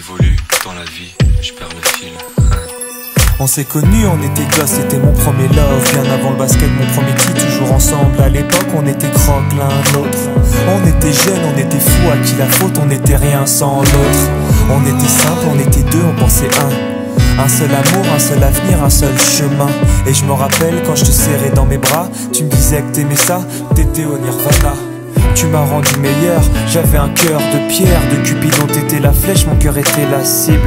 j'évolue dans la vie, je perds le fil. On s'est connus, on était gosses, c'était mon premier love. Bien avant le basket, mon premier titre, toujours ensemble. À l'époque, on était croque l'un l'autre. On était jeunes, on était fous, à qui la faute, on n'était rien sans l'autre. On était simple, on était deux, on pensait un seul amour, un seul avenir, un seul chemin. Et je me rappelle quand je te serrais dans mes bras, tu me disais que t'aimais ça, t'étais au Nirvana. Tu m'as rendu meilleur, j'avais un cœur de pierre. De Cupidon t'étais la flèche, mon cœur était la cible.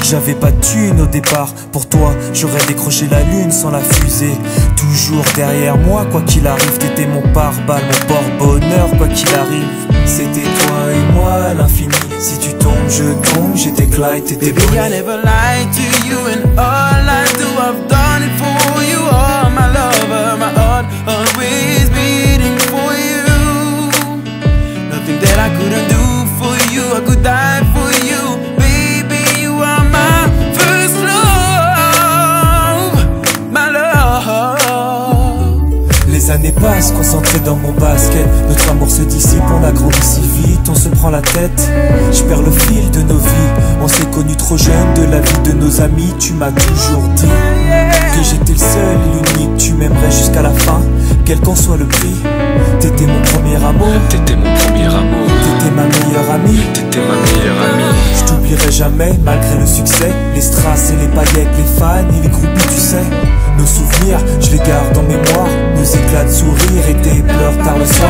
J'avais pas de thune au départ, pour toi j'aurais décroché la lune sans la fusée. Toujours derrière moi, quoi qu'il arrive, t'étais mon pare-balles, mon porte-bonheur, quoi qu'il arrive. C'était toi et moi à l'infini, si tu tombes je tombe, j'étais Clyde, t'étais Baby, I never lied to you, and all I do, I've done it for you. Oh, my lover, my heart always beating for you. Nothing that I couldn't do for you, I could die for you. Baby, you are my first love, my love. Les années passent, concentrées dans mon basket. Notre amour se dissipe, on a grandi si vite, on se prend la tête. Je perds le fil de nos vies, on s'est connus trop jeunes. De la vie de nos amis, tu m'as toujours dit que j'étais le seul et l'unique. Tu m'aimerais jusqu'à la fin, quel qu'en soit le prix. T'étais mon premier amour, T'étais mon premier amour, t'étais ma meilleure amie. t'étais ma meilleure amie. Je t'oublierai jamais, malgré le succès. Les strass et les paillettes, les fans et les groupies, tu sais. Nos souvenirs, je les garde en mémoire. Nos éclats de sourire et tes pleurs tard le soir.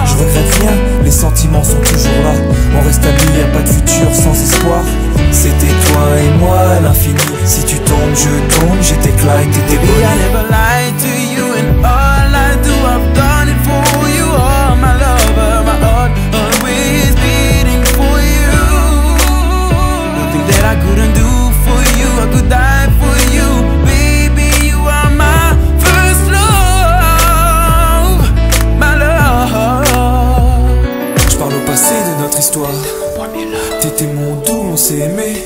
Je regrette rien, les sentiments sont toujours là. On reste amis, y'a pas de futur sans espoir. C'était toi et moi à l'infini, si tu tombes je tombe, j'étais Clyde, t'étais Baby, I Bonnie. never lied to you, and all I do, I've done it for you. Oh, my lover, my heart always beating for you. Nothing that I couldn't do for you, I could die for you. Baby, you are my first love, my love. Je parle au passé de notre histoire. T'étais mon doux, on s'est aimé.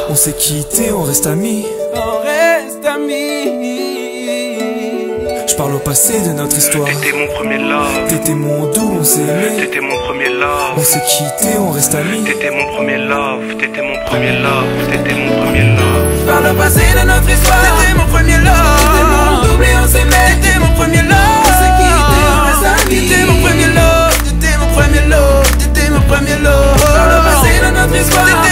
On s'est quitté, on reste amis. On reste amis. Je parle au passé de notre histoire. T'étais mon premier love, T'étais mon doux, on s'est aimé. t'étais mon premier love. On s'est quitté, on reste amis. T'étais mon premier love, t'étais mon premier love, t'étais mon premier love. Par le passé de notre histoire, t'étais mon premier love. T'étais mon double et on s'aimait. T'étais mon premier love. On s'est quitté, on reste amis. T'étais mon premier love. T'étais mon premier love. T'étais mon premier love. Par le passé de notre histoire.